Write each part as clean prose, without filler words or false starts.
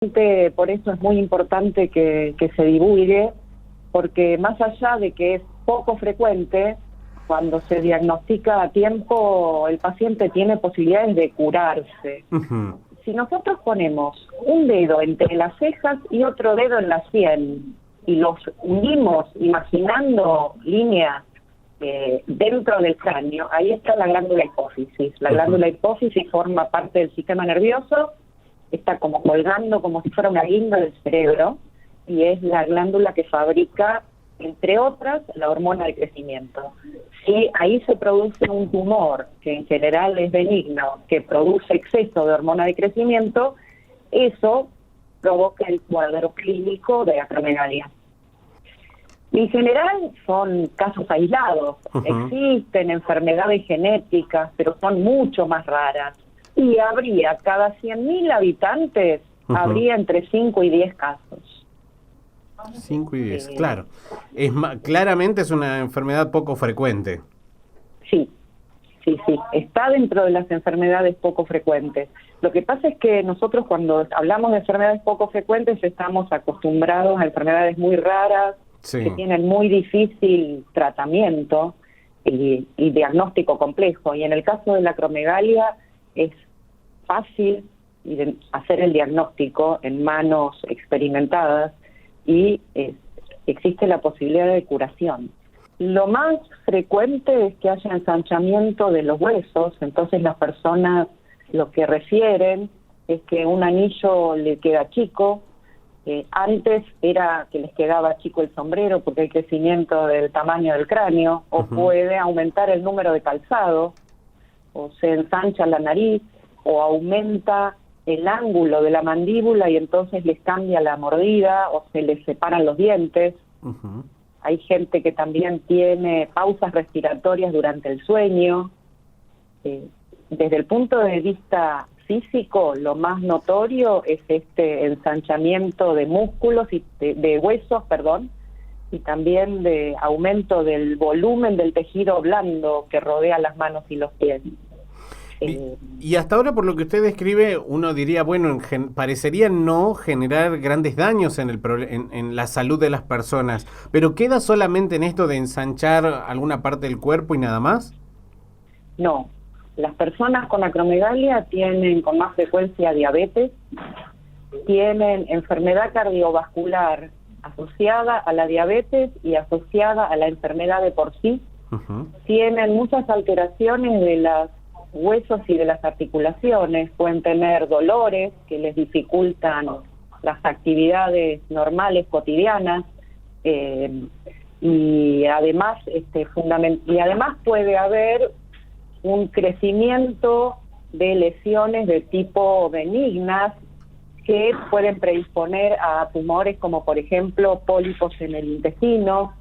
Por eso es muy importante que se divulgue, porque más allá de que es poco frecuente, cuando se diagnostica a tiempo, el paciente tiene posibilidades de curarse. Ujú. Si nosotros ponemos un dedo entre las cejas y otro dedo en la sien y los unimos imaginando líneas dentro del cráneo, ahí está la glándula hipófisis. La glándula hipófisis forma parte del sistema nervioso, está como colgando como si fuera una guinda del cerebro, y es la glándula que fabrica, entre otras, la hormona de crecimiento. Si ahí se produce un tumor, que en general es benigno, que produce exceso de hormona de crecimiento, eso provoca el cuadro clínico de acromegalia. En general son casos aislados, existen enfermedades genéticas, pero son mucho más raras. Y habría, cada 100.000 habitantes, habría entre 5 y 10 casos. 5 y 10, claro. Claramente es una enfermedad poco frecuente. Sí, está dentro de las enfermedades poco frecuentes. Lo que pasa es que nosotros cuando hablamos de enfermedades poco frecuentes estamos acostumbrados a enfermedades muy raras, que tienen muy difícil tratamiento y diagnóstico complejo. Y en el caso de la acromegalia es fácil hacer el diagnóstico en manos experimentadas y existe la posibilidad de curación. Lo más frecuente es que haya ensanchamiento de los huesos, entonces las personas lo que refieren es que un anillo le queda chico. Antes era que les quedaba chico el sombrero porque hay crecimiento del tamaño del cráneo, o puede aumentar el número de calzado, o se ensancha la nariz, o aumenta el ángulo de la mandíbula y entonces les cambia la mordida, o se les separan los dientes. Hay gente que también tiene pausas respiratorias durante el sueño. Desde el punto de vista físico, lo más notorio es este ensanchamiento de músculos y de huesos, y también de aumento del volumen del tejido blando que rodea las manos y los pies. Y hasta ahora, por lo que usted describe, uno diría, bueno, parecería no generar grandes daños en la salud de las personas, pero ¿queda solamente en esto de ensanchar alguna parte del cuerpo y nada más? No, las personas con acromegalia tienen con más frecuencia diabetes, tienen enfermedad cardiovascular asociada a la diabetes y asociada a la enfermedad de por sí, tienen muchas alteraciones de los huesos y de las articulaciones, pueden tener dolores que les dificultan las actividades normales cotidianas, y además puede haber un crecimiento de lesiones de tipo benignas que pueden predisponer a tumores como por ejemplo pólipos en el intestino.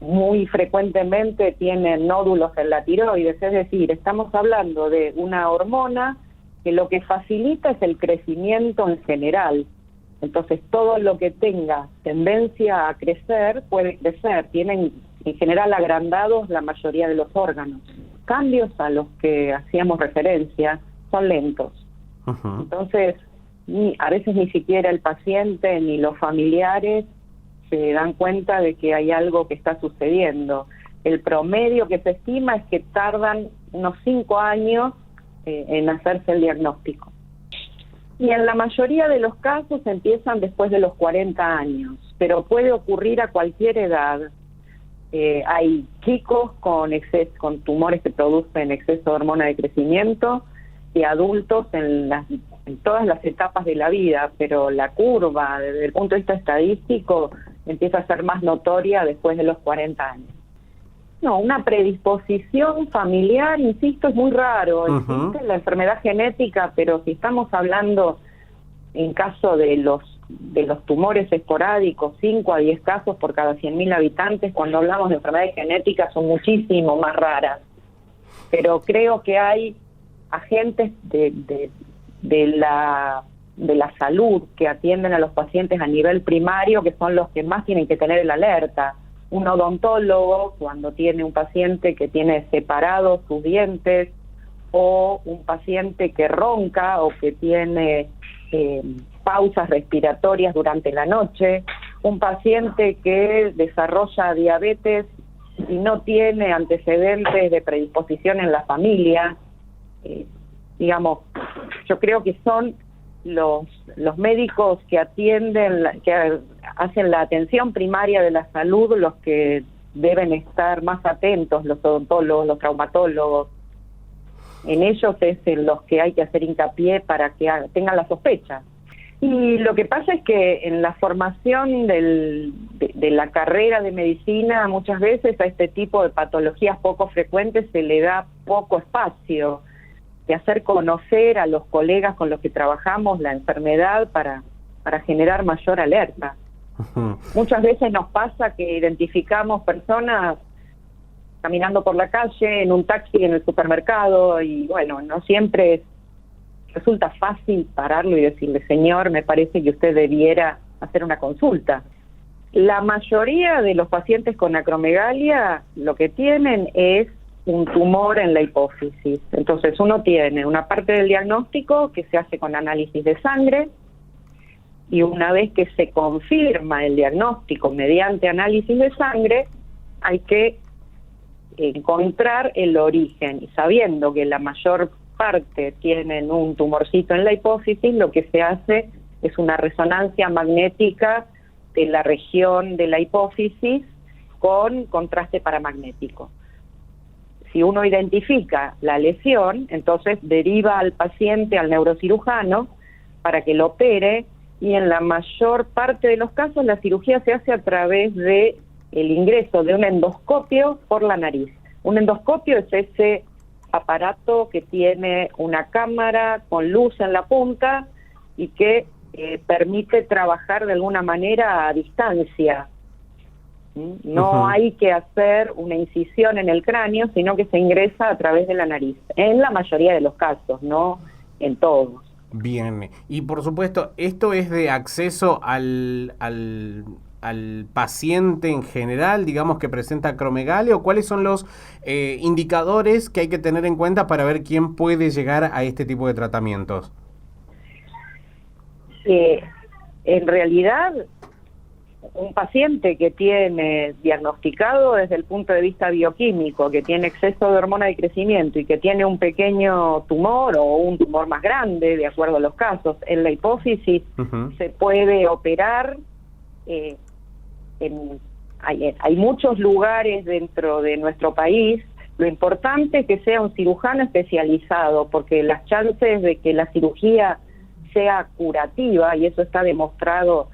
Muy frecuentemente tienen nódulos en la tiroides, es decir, estamos hablando de una hormona que lo que facilita es el crecimiento en general. Entonces todo lo que tenga tendencia a crecer puede crecer, tienen en general agrandados la mayoría de los órganos. Cambios a los que hacíamos referencia son lentos. Entonces, a veces ni siquiera el paciente ni los familiares se dan cuenta de que hay algo que está sucediendo. El promedio que se estima es que tardan unos 5 años en hacerse el diagnóstico. Y en la mayoría de los casos empiezan después de los 40 años, pero puede ocurrir a cualquier edad. Hay chicos con tumores que producen exceso de hormona de crecimiento y adultos en todas las etapas de la vida, pero la curva desde el punto de vista estadístico empieza a ser más notoria después de los 40 años. No, una predisposición familiar, insisto, es muy raro. Existe la enfermedad genética, pero si estamos hablando en caso de los tumores esporádicos, 5 a 10 casos por cada 100.000 habitantes, cuando hablamos de enfermedades genéticas son muchísimo más raras. Pero creo que hay agentes de la salud que atienden a los pacientes a nivel primario, que son los que más tienen que tener el alerta. Un odontólogo, cuando tiene un paciente que tiene separados sus dientes, o un paciente que ronca o que tiene pausas respiratorias durante la noche, un paciente que desarrolla diabetes y no tiene antecedentes de predisposición en la familia. Digamos, yo creo que son los médicos que atienden, que hacen la atención primaria de la salud, los que deben estar más atentos, los odontólogos, los traumatólogos. En ellos es en los que hay que hacer hincapié para que tengan la sospecha. Y lo que pasa es que en la formación de la carrera de medicina, muchas veces a este tipo de patologías poco frecuentes se le da poco espacio de hacer conocer a los colegas con los que trabajamos la enfermedad para generar mayor alerta. Muchas veces nos pasa que identificamos personas caminando por la calle, en un taxi, en el supermercado, y bueno, no siempre resulta fácil pararlo y decirle, señor, me parece que usted debiera hacer una consulta. La mayoría de los pacientes con acromegalia lo que tienen es un tumor en la hipófisis. Entonces uno tiene una parte del diagnóstico que se hace con análisis de sangre, y una vez que se confirma el diagnóstico mediante análisis de sangre, hay que encontrar el origen, y sabiendo que la mayor parte tienen un tumorcito en la hipófisis, lo que se hace es una resonancia magnética de la región de la hipófisis con contraste paramagnético. Si uno identifica la lesión, entonces deriva al paciente al neurocirujano para que lo opere, y en la mayor parte de los casos la cirugía se hace a través de el ingreso de un endoscopio por la nariz. Un endoscopio es ese aparato que tiene una cámara con luz en la punta y que permite trabajar de alguna manera a distancia. No hay que hacer una incisión en el cráneo, sino que se ingresa a través de la nariz, en la mayoría de los casos, no en todos. Bien, y por supuesto, ¿esto es de acceso al paciente en general, digamos, que presenta acromegalia, o cuáles son los indicadores que hay que tener en cuenta para ver quién puede llegar a este tipo de tratamientos? En realidad, un paciente que tiene diagnosticado desde el punto de vista bioquímico, que tiene exceso de hormona de crecimiento y que tiene un pequeño tumor o un tumor más grande, de acuerdo a los casos, en la hipófisis, se puede operar. Hay muchos lugares dentro de nuestro país. Lo importante es que sea un cirujano especializado, porque las chances de que la cirugía sea curativa, y eso está demostrado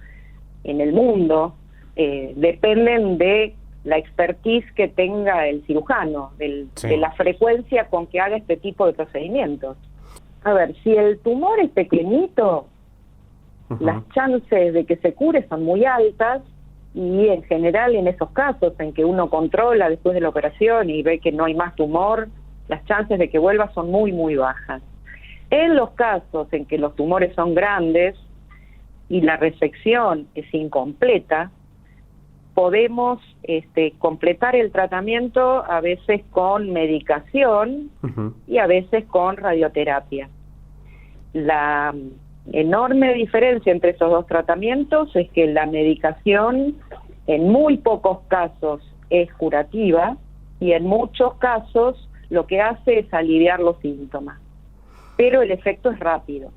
en el mundo, dependen de la expertise que tenga el cirujano, de la frecuencia con que haga este tipo de procedimientos. A ver, si el tumor es pequeñito, las chances de que se cure son muy altas, y en general en esos casos en que uno controla después de la operación y ve que no hay más tumor, las chances de que vuelva son muy, muy bajas. En los casos en que los tumores son grandes y la resección es incompleta, podemos completar el tratamiento a veces con medicación y a veces con radioterapia. La enorme diferencia entre esos dos tratamientos es que la medicación en muy pocos casos es curativa, y en muchos casos lo que hace es aliviar los síntomas, pero el efecto es rápido.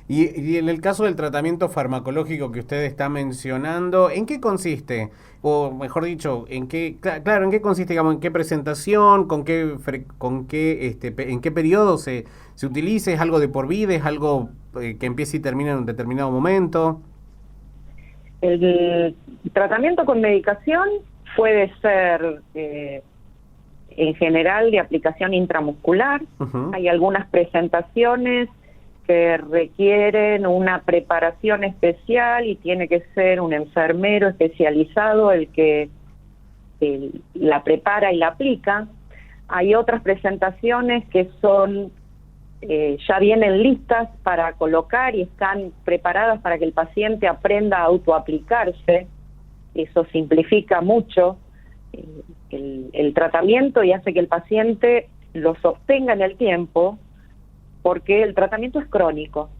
Y en el caso del tratamiento farmacológico que usted está mencionando, ¿en qué consiste? O mejor dicho, ¿en qué consiste, digamos, en qué presentación, en qué periodo se utiliza? ¿Es algo de por vida? ¿Es algo que empieza y termina en un determinado momento? El tratamiento con medicación puede ser en general de aplicación intramuscular. Hay algunas presentaciones que requieren una preparación especial y tiene que ser un enfermero especializado el que la prepara y la aplica. Hay otras presentaciones que son ya vienen listas para colocar y están preparadas para que el paciente aprenda a autoaplicarse. Eso simplifica mucho el tratamiento y hace que el paciente lo sostenga en el tiempo, porque el tratamiento es crónico.